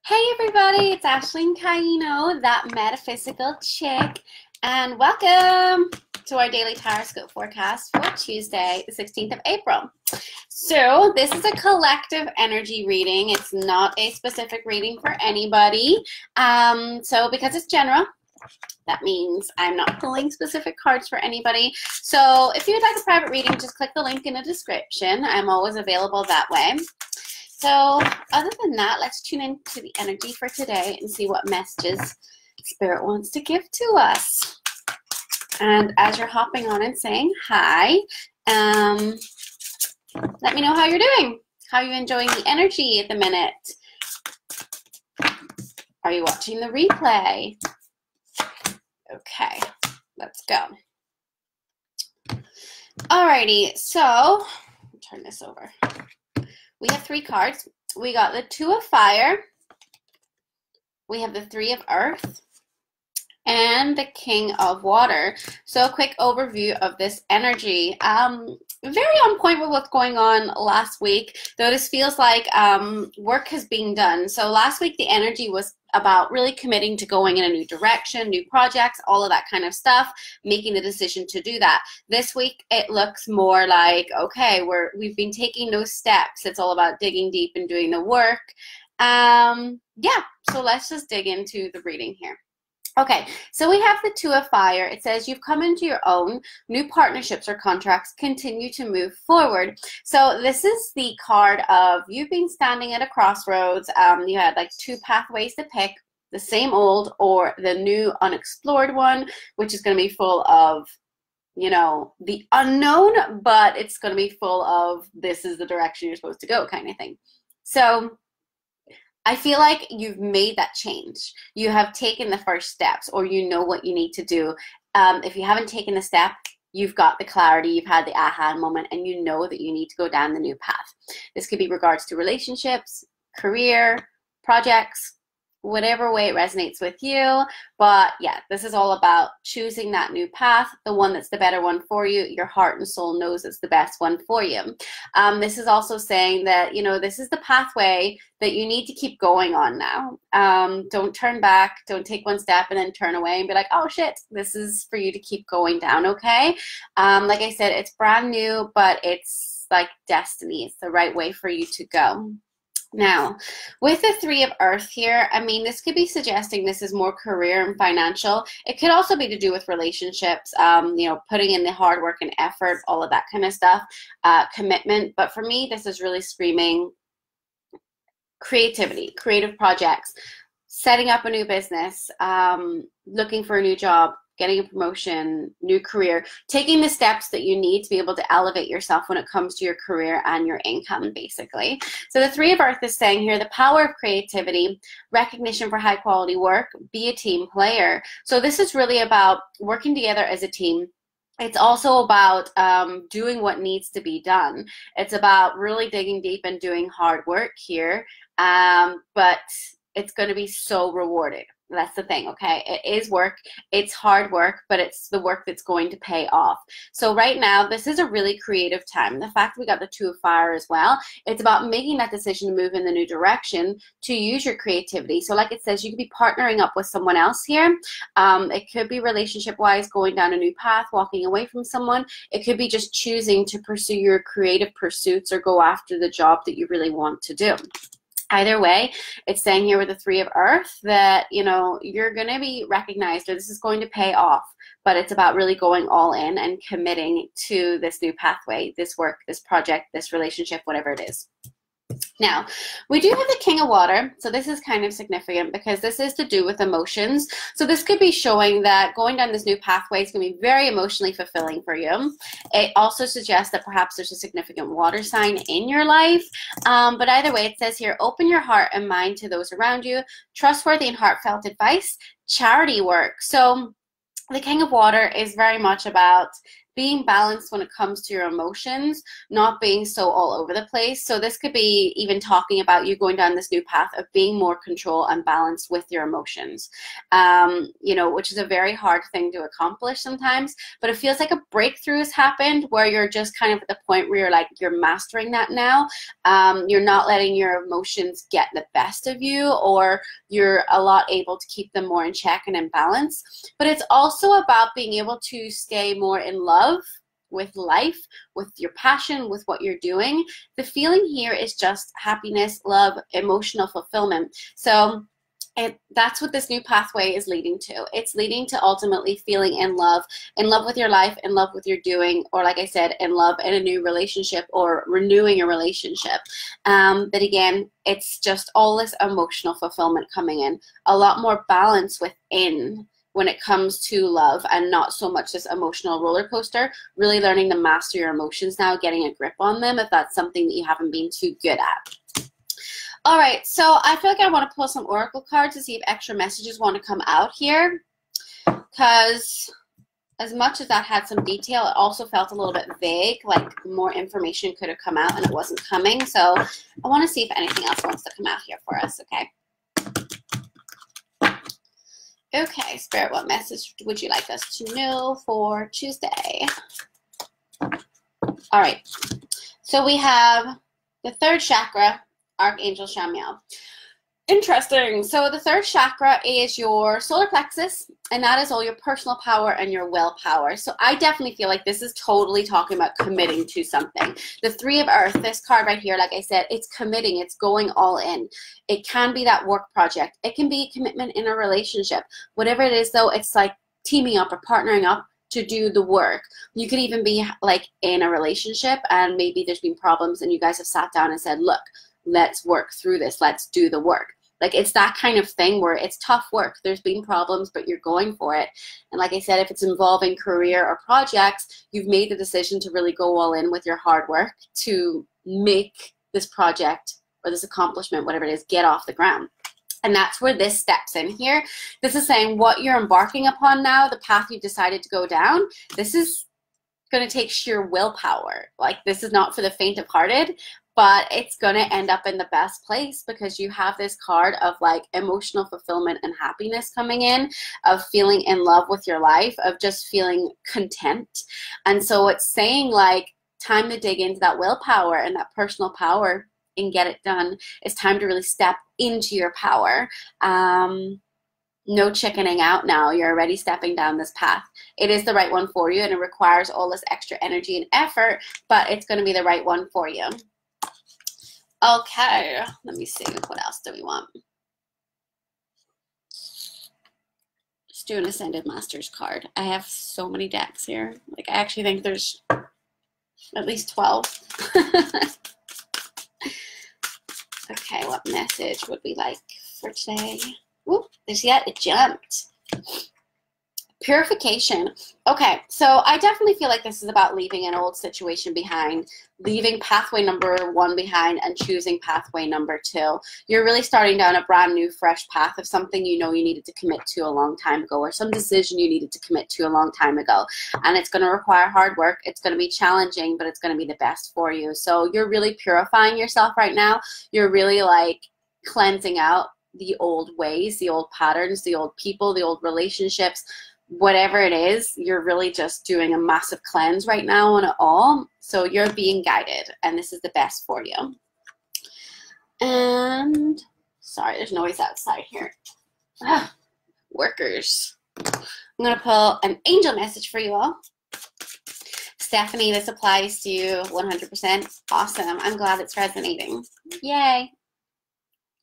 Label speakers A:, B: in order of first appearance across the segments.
A: Hey everybody, it's Ashleen Caino, that Metaphysical Chick, and welcome to our daily Tarotscope forecast for Tuesday, the 16th of April. So this is a collective energy reading. It's not a specific reading for anybody. So because it's general, that means I'm not pulling specific cards for anybody. So if you would like a private reading, just click the link in the description. I'm always available that way. So other than that, let's tune into the energy for today and see what messages Spirit wants to give to us. And as you're hopping on and saying hi, let me know how you're doing. How are you enjoying the energy at the minute? Are you watching the replay? Okay, let's go. Alrighty, so turn this over. We have three cards. We got the Two of Fire, we have the Three of Earth, and the King of Water. So a quick overview of this energy. Very on point with what's going on last week, though this feels like work has been done. So last week the energy was about really committing to going in a new direction, new projects, all of that kind of stuff, making the decision to do that. This week it looks more like, okay, we've been taking those steps. It's all about digging deep and doing the work. Yeah, so let's just dig into the reading here. Okay, so we have the Two of Fire. It says you've come into your own. New partnerships or contracts continue to move forward. So this is the card of you've been standing at a crossroads. You had like two pathways to pick, the same old or the new unexplored one, which is going to be full of, you know, the unknown, but it's going to be full of this is the direction you're supposed to go kind of thing. So I feel like you've made that change. You have taken the first steps, or you know what you need to do. If you haven't taken the step, you've got the clarity, you've had the aha moment, and you know that you need to go down the new path. This could be regards to relationships, career, projects, whatever way it resonates with you. But yeah, this is all about choosing that new path, the one that's the better one for you. Your heart and soul knows it's the best one for you. This is also saying that, you know, this is the pathway that you need to keep going on now. Don't turn back, don't take one step and then turn away and be like, oh shit, this is for you to keep going down, okay? Like I said, it's brand new, but it's like destiny. It's the right way for you to go. Now, with the Three of Earth here, I mean, this could be suggesting this is more career and financial. It could also be to do with relationships, you know, putting in the hard work and effort, all of that kind of stuff, commitment. But for me, this is really screaming creativity, creative projects, setting up a new business, looking for a new job, getting a promotion, new career, taking the steps that you need to be able to elevate yourself when it comes to your career and your income, basically. So the Three of Earth is saying here, the power of creativity, recognition for high quality work, be a team player. So this is really about working together as a team. It's also about doing what needs to be done. It's about really digging deep and doing hard work here, but it's going to be so rewarded. That's the thing, okay? It is work, it's hard work, but it's the work that's going to pay off. So right now, this is a really creative time. The fact we got the Two of Fire as well, it's about making that decision to move in the new direction, to use your creativity. So like it says, you could be partnering up with someone else here. It could be relationship-wise, going down a new path, walking away from someone. It could be just choosing to pursue your creative pursuits or go after the job that you really want to do. Either way, it's saying here with the Three of Earth that, you know, you're going to be recognized, or this is going to pay off, but it's about really going all in and committing to this new pathway, this work, this project, this relationship, whatever it is. Now, we do have the King of Water, so this is kind of significant because this is to do with emotions. So this could be showing that going down this new pathway is going to be very emotionally fulfilling for you. It also suggests that perhaps there's a significant water sign in your life. But either way, it says here, open your heart and mind to those around you, trustworthy and heartfelt advice, charity work. So the King of Water is very much about being balanced when it comes to your emotions, not being so all over the place. So this could be even talking about you going down this new path of being more control and balanced with your emotions, you know, which is a very hard thing to accomplish sometimes, but it feels like a breakthrough has happened where you're just kind of at the point where you're like, you're mastering that now. You're not letting your emotions get the best of you, or you're a lot able to keep them more in check and in balance. But it's also about being able to stay more in love with life, with your passion, with what you're doing. The feeling here is just happiness, love, emotional fulfillment. So that's what this new pathway is leading to. It's leading to ultimately feeling in love with your life, in love with your doing, or like I said, in love in a new relationship or renewing a relationship. But again, it's just all this emotional fulfillment coming in, a lot more balance within when it comes to love, and not so much this emotional roller coaster, really learning to master your emotions now, getting a grip on them if that's something that you haven't been too good at. All right, so I feel like I want to pull some oracle cards to see if extra messages want to come out here, because as much as that had some detail, it also felt a little bit vague, like more information could have come out and it wasn't coming. So I want to see if anything else wants to come out here for us, okay? Okay, Spirit, what message would you like us to know for Tuesday? All right, so we have the third chakra, Archangel Shamiel. Interesting. So the third chakra is your solar plexus, and that is all your personal power and your willpower. So I definitely feel like this is totally talking about committing to something. The Three of Earth, this card right here, like I said, it's committing, it's going all in. It can be that work project. It can be commitment in a relationship. Whatever it is, though, it's like teaming up or partnering up to do the work. You could even be like in a relationship and maybe there's been problems and you guys have sat down and said, look, let's work through this. Let's do the work. Like, it's that kind of thing where it's tough work. There's been problems, but you're going for it. And like I said, if it's involving career or projects, you've made the decision to really go all in with your hard work to make this project or this accomplishment, whatever it is, get off the ground. And that's where this steps in here. This is saying what you're embarking upon now, the path you've decided to go down, this is going to take sheer willpower. Like, this is not for the faint of hearted, but it's going to end up in the best place because you have this card of like emotional fulfillment and happiness coming in, of feeling in love with your life, of just feeling content. And so it's saying like, time to dig into that willpower and that personal power and get it done. It's time to really step into your power. No chickening out now. You're already stepping down this path. It is the right one for you, and it requires all this extra energy and effort, but it's going to be the right one for you. Okay, let me see. What else do we want? Let's do an Ascended Masters card. I have so many decks here. Like, I actually think there's at least 12. Okay, what message would we like for today? Whoop, there's yet it jumped. Purification. Okay, so I definitely feel like this is about leaving an old situation behind, leaving pathway number 1 behind and choosing pathway number 2. You're really starting down a brand new, fresh path of something you know you needed to commit to a long time ago, or some decision you needed to commit to a long time ago. And it's going to require hard work. It's going to be challenging, but it's going to be the best for you. So you're really purifying yourself right now. You're really like cleansing out the old ways, the old patterns, the old people, the old relationships. Whatever it is, you're really just doing a massive cleanse right now on it all. So you're being guided, and this is the best for you. And sorry, there's noise outside here. Workers. I'm going to pull an angel message for you all. Stephanie, this applies to you 100%. Awesome. I'm glad it's resonating. Yay.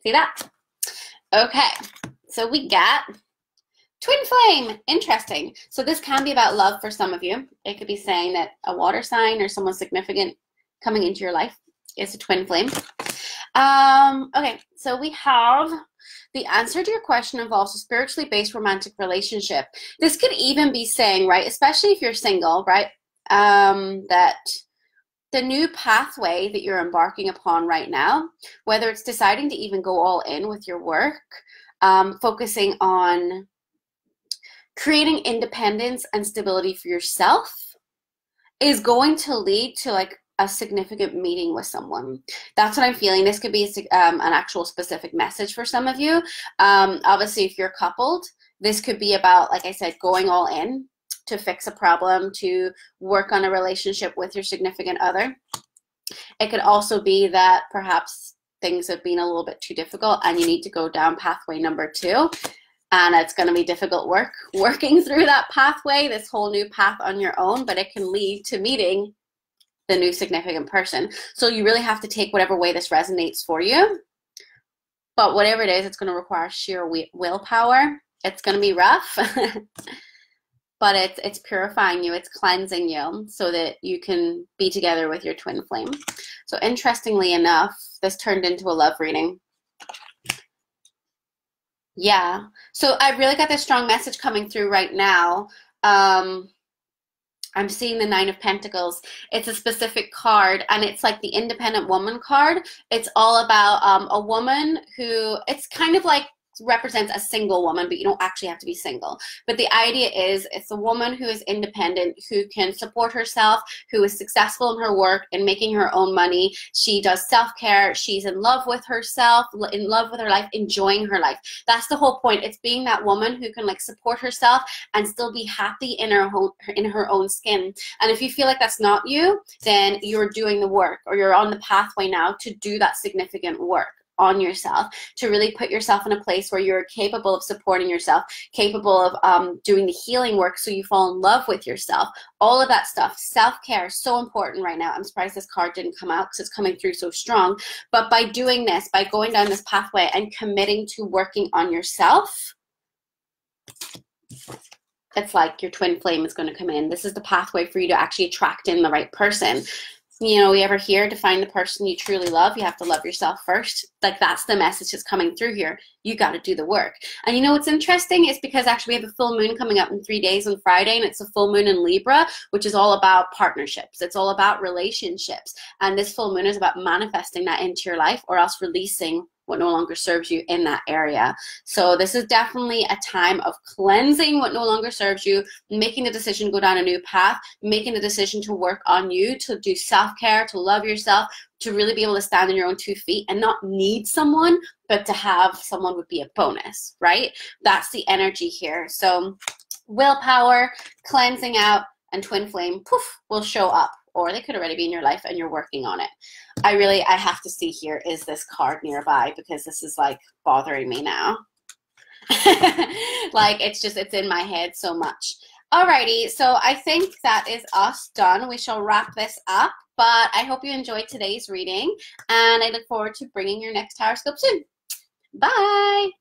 A: See that? Okay. So we got Twin Flame. Interesting. So this can be about love for some of you. It could be saying that a water sign or someone significant coming into your life is a twin flame. Okay, so we have the answer to your question involves a spiritually based romantic relationship. This could even be saying, right, especially if you're single, right, that the new pathway that you're embarking upon right now, whether it's deciding to even go all in with your work, focusing on creating independence and stability for yourself, is going to lead to like a significant meeting with someone. That's what I'm feeling. This could be an actual specific message for some of you. Obviously, if you're coupled, this could be about, like I said, going all in to fix a problem, to work on a relationship with your significant other. It could also be that perhaps things have been a little bit too difficult and you need to go down pathway number 2. And it's going to be difficult working through that pathway, this whole new path on your own, but it can lead to meeting the new significant person. So you really have to take whatever way this resonates for you. But whatever it is, it's going to require sheer willpower. It's going to be rough, but it's purifying you. It's cleansing you so that you can be together with your twin flame. So interestingly enough, this turned into a love reading. Yeah, so I really got this strong message coming through right now. I'm seeing the 9 of Pentacles. It's a specific card, and it's like the independent woman card. It's all about a woman who, it's kind of like represents a single woman, but you don't actually have to be single. But the idea is it's a woman who is independent, who can support herself, who is successful in her work and making her own money. She does self-care. She's in love with herself, in love with her life, enjoying her life. That's the whole point. It's being that woman who can like support herself and still be happy in her own skin. And if you feel like that's not you, then you're doing the work, or you're on the pathway now to do that significant work on yourself, to really put yourself in a place where you're capable of supporting yourself, capable of doing the healing work so you fall in love with yourself. All of that stuff. Self-care is so important right now. I'm surprised this card didn't come out because it's coming through so strong. But by doing this, by going down this pathway and committing to working on yourself, it's like your twin flame is going to come in. This is the pathway for you to actually attract in the right person. You know, we ever hear to find the person you truly love, you have to love yourself first. Like, that's the message that's coming through here. You got to do the work. And you know what's interesting is because actually we have a full moon coming up in 3 days on Friday, and it's a full moon in Libra, which is all about partnerships. It's all about relationships. And this full moon is about manifesting that into your life, or else releasing what no longer serves you in that area. So this is definitely a time of cleansing what no longer serves you, making the decision to go down a new path, making the decision to work on you, to do self-care, to love yourself, to really be able to stand on your own 2 feet and not need someone, but to have someone would be a bonus, right? That's the energy here. So willpower, cleansing out, and twin flame, poof, will show up. Or they could already be in your life and you're working on it. I have to see here, is this card nearby? Because this is like bothering me now. Like, it's in my head so much. Alrighty, so I think that is us done. We shall wrap this up, but I hope you enjoyed today's reading, and I look forward to bringing your next Tarotscope soon. Bye!